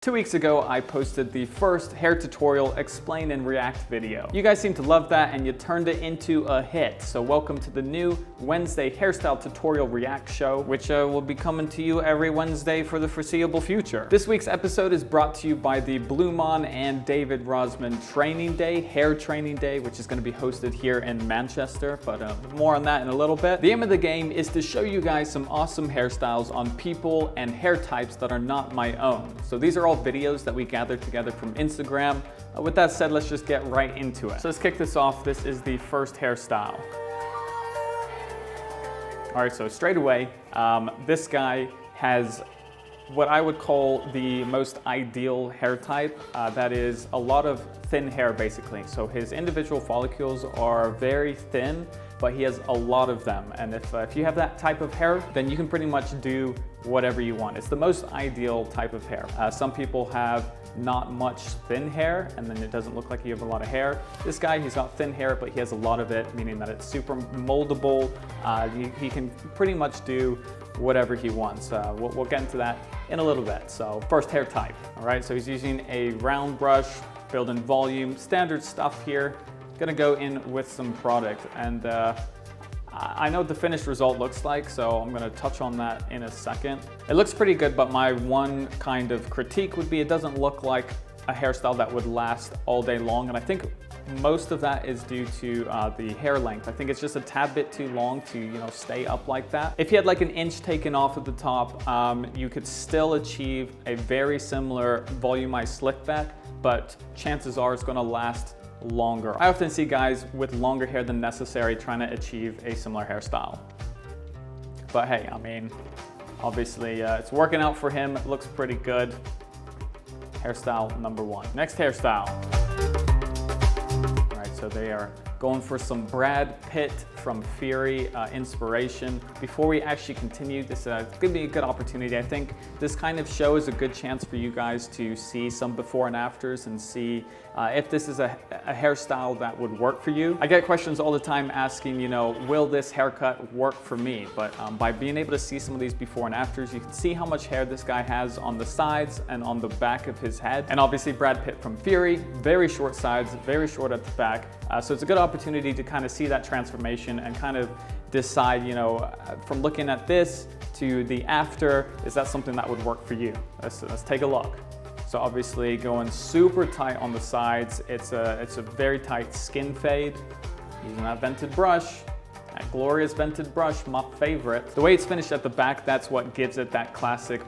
2 weeks ago, I posted the first hair tutorial explain and react video. You guys seem to love that and you turned it into a hit. So welcome to the new Wednesday hairstyle tutorial react show, which will be coming to you every Wednesday for the foreseeable future. This week's episode is brought to you by the BluMaan and David Rosman Training Day, Hair Training Day, which is going to be hosted here in Manchester, but more on that in a little bit. The aim of the game is to show you guys some awesome hairstyles on people and hair types that are not my own. So these are all videos that we gathered together from Instagram. With that said, let's just get right into it. So let's kick this off. This is the first hairstyle. All right, so straight away, this guy has what I would call the most ideal hair type. That is a lot of thin hair, basically. So his individual follicles are very thin, but he has a lot of them. And if you have that type of hair, then you can pretty much do whatever you want. It's the most ideal type of hair. Some people have not much thin hair, and then it doesn't look like you have a lot of hair. This guy, he's got thin hair, but he has a lot of it, meaning that it's super moldable. He can pretty much do whatever he wants. We'll get into that in a little bit. So first hair type, all right? So he's using a round brush, building volume, standard stuff here. Gonna go in with some product, and I know what the finished result looks like, so I'm gonna touch on that in a second. It looks pretty good, but my one kind of critique would be it doesn't look like a hairstyle that would last all day long, and I think most of that is due to the hair length. I think it's just a tad bit too long to stay up like that. If you had like an inch taken off at the top, you could still achieve a very similar volumized slick back, but chances are it's gonna last longer. I often see guys with longer hair than necessary trying to achieve a similar hairstyle. But hey, I mean, obviously it's working out for him. It looks pretty good. Hairstyle number one. Next hairstyle. All right, so they are going for some Brad Pitt from Fury inspiration. Before we actually continue, this is gonna be a good opportunity. I think this kind of show is a good chance for you guys to see some before and afters and see if this is a hairstyle that would work for you. I get questions all the time asking, will this haircut work for me? But by being able to see some of these before and afters, you can see how much hair this guy has on the sides and on the back of his head. And obviously Brad Pitt from Fury, very short sides, very short at the back. So it's a good opportunity to kind of see that transformation and kind of decide, from looking at this to the after, is that something that would work for you? Let's take a look. So obviously going super tight on the sides. It's a very tight skin fade. Using that vented brush, that glorious vented brush, my favorite. The way it's finished at the back, that's what gives it that classic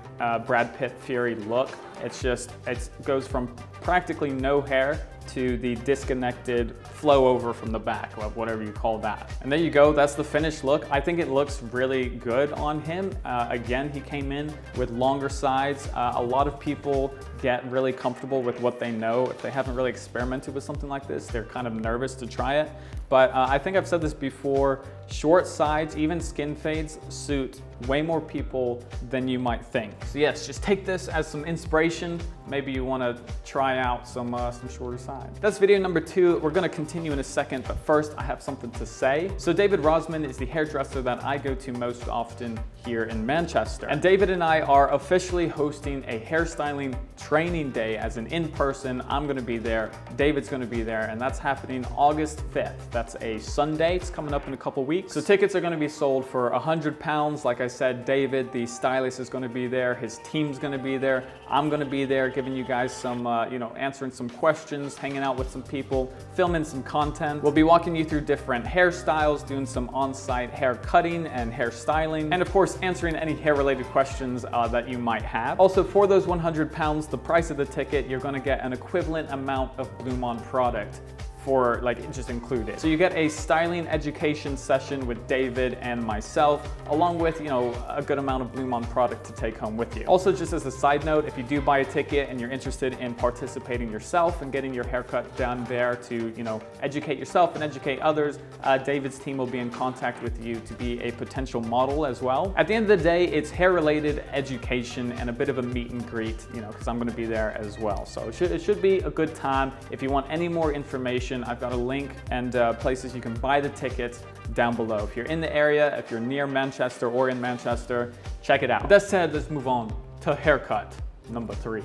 Brad Pitt Fury look. It goes from practically no hair to the disconnected flow over from the back, whatever you call that. And there you go, that's the finished look. I think it looks really good on him. Again, he came in with longer sides. A lot of people get really comfortable with what they know. If they haven't really experimented with something like this, they're kind of nervous to try it. But I think I've said this before, short sides, even skin fades, suit way more people than you might think. So yes, just take this as some inspiration. Maybe you want to try out some shorter sides. That's video number 2. We're going to continue in a second, but first I have something to say. So David Rosman is the hairdresser that I go to most often here in Manchester. And David and I are officially hosting a hairstyling training day as an in-person. I'm going to be there, David's going to be there, and that's happening August 5th. That's a Sunday. It's coming up in a couple weeks. So tickets are going to be sold for £100. Like I said, David, the stylist, is going to be there. His team's going to be there. I'm going to be there giving you guys some, answering some questions, hanging out with some people, filming some content. We'll be walking you through different hairstyles, doing some on-site hair cutting and hair styling, and of course, answering any hair-related questions that you might have. Also, for those £100, the price of the ticket, you're going to get an equivalent amount of BluMaan product for just included. So you get a styling education session with David and myself, along with a good amount of BluMaan product to take home with you. Also, just as a side note, if you do buy a ticket and you're interested in participating yourself and getting your haircut down there to educate yourself and educate others, David's team will be in contact with you to be a potential model as well. At the end of the day, it's hair-related education and a bit of a meet and greet, because I'm going to be there as well. So it should be a good time. If you want any more information, I've got a link and places you can buy the tickets down below. If you're in the area, if you're near Manchester or in Manchester, check it out. With that said, let's move on to haircut number 3.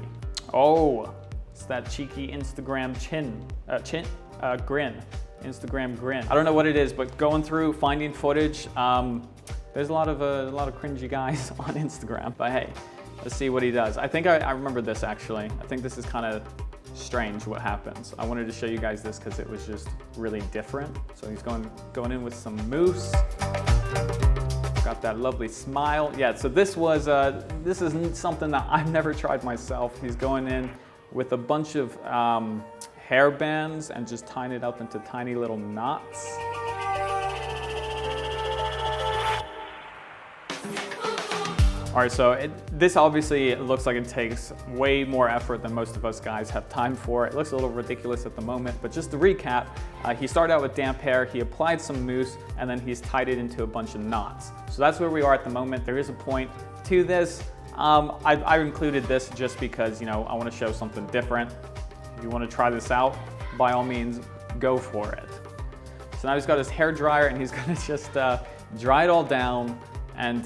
Oh, it's that cheeky Instagram grin. Instagram grin. I don't know what it is, but going through finding footage, there's a lot of cringy guys on Instagram. But hey, let's see what he does. I think I remember this actually. I think this is kind of strange what happens. I wanted to show you guys this because it was just really different. So he's going in with some mousse. Got that lovely smile. Yeah, so this is something that I've never tried myself. He's going in with a bunch of hair bands and just tying it up into tiny little knots. All right, so this obviously looks like it takes way more effort than most of us guys have time for. It looks a little ridiculous at the moment, but just to recap, he started out with damp hair, he applied some mousse, and then he's tied it into a bunch of knots. So that's where we are at the moment. There is a point to this. I included this just because, I want to show something different. If you want to try this out, by all means, go for it. So now he's got his hair dryer and he's gonna just dry it all down. And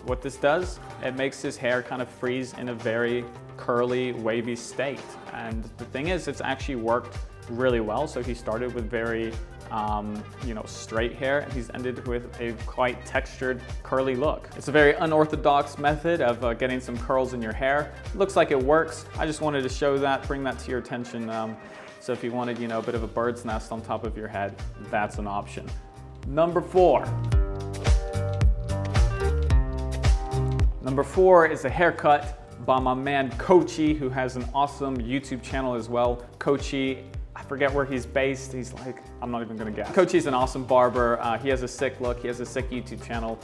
what this does, it makes his hair kind of freeze in a very curly, wavy state. And the thing is, it's actually worked really well. So he started with very, straight hair, and he's ended with a quite textured, curly look. It's a very unorthodox method of getting some curls in your hair. It looks like it works. I just wanted to show that, bring that to your attention. So if you wanted, a bit of a bird's nest on top of your head, that's an option. Number 4. Number 4 is a haircut by my man Kochi, who has an awesome YouTube channel as well. Kochi, I forget where he's based. He's like, I'm not even gonna guess. Kochi's an awesome barber. He has a sick look. He has a sick YouTube channel.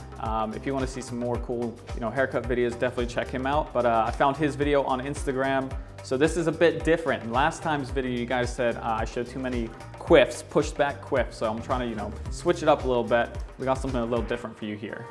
If you wanna see some more cool, haircut videos, definitely check him out. But I found his video on Instagram. So this is a bit different. In last time's video, you guys said I showed too many quiffs, pushed back quiffs. So I'm trying to, switch it up a little bit. We got something a little different for you here.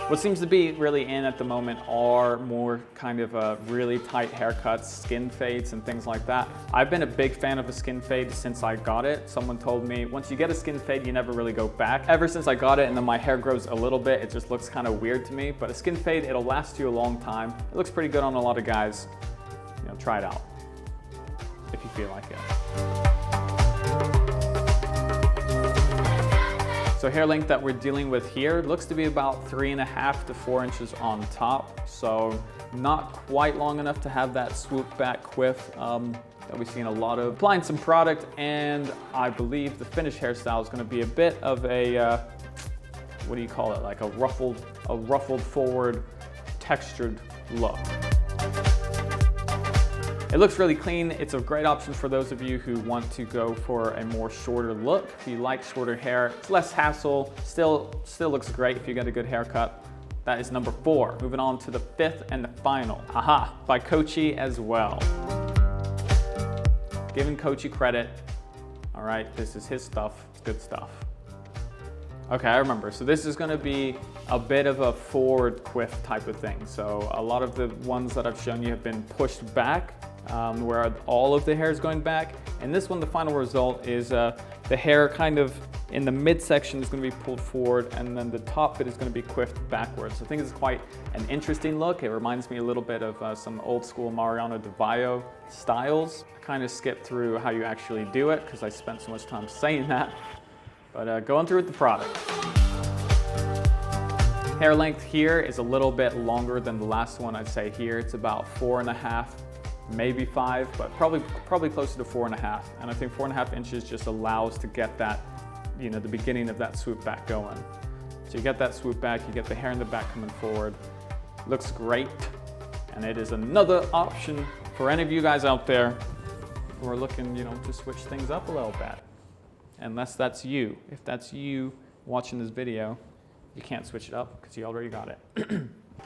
What seems to be really in at the moment are more kind of really tight haircuts, skin fades and things like that. I've been a big fan of a skin fade since I got it. Someone told me once you get a skin fade, you never really go back. Ever since I got it and then my hair grows a little bit, it just looks kind of weird to me. But a skin fade, it'll last you a long time. It looks pretty good on a lot of guys. Try it out if you feel like it. So hair length that we're dealing with here looks to be about 3.5 to 4 inches on top. So not quite long enough to have that swoop back quiff that we've seen a lot of. Applying some product, and I believe the finished hairstyle is gonna be a bit of a, what do you call it? Like a ruffled forward textured look. It looks really clean. It's a great option for those of you who want to go for a more shorter look. If you like shorter hair, it's less hassle, still looks great if you get a good haircut. That is number 4. Moving on to the 5th and the final. Aha, by Kochi as well. Giving Kochi credit. All right, this is his stuff, it's good stuff. Okay, I remember. So this is gonna be a bit of a forward quiff type of thing. So a lot of the ones that I've shown you have been pushed back, where all of the hair is going back. And this one, the final result is the hair kind of in the midsection is going to be pulled forward, and then the top bit is going to be quiffed backwards. So I think it's quite an interesting look. It reminds me a little bit of some old school Mariano DeVaio styles. I kind of skipped through how you actually do it because I spent so much time saying that. But going through with the product. Hair length here is a little bit longer than the last one. I'd say here it's about 4.5. Maybe 5, but probably closer to 4.5. And I think 4.5 inches just allows to get that, the beginning of that swoop back going. So you get that swoop back, you get the hair in the back coming forward. Looks great. And it is another option for any of you guys out there who are looking, to switch things up a little bit. Unless that's you. If that's you watching this video, you can't switch it up because you already got it.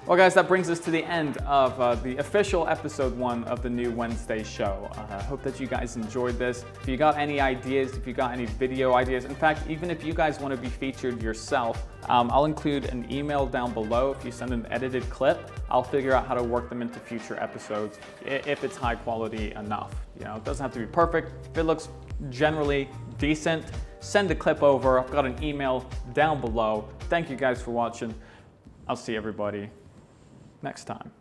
Well guys, that brings us to the end of the official episode 1 of the new Wednesday show. I hope that you guys enjoyed this. If you got any ideas, if you got any video ideas, in fact, even if you guys want to be featured yourself, I'll include an email down below. If you send an edited clip, I'll figure out how to work them into future episodes if it's high quality enough. It doesn't have to be perfect. If it looks generally decent, send a clip over. I've got an email down below. Thank you guys for watching. I'll see everybody next time.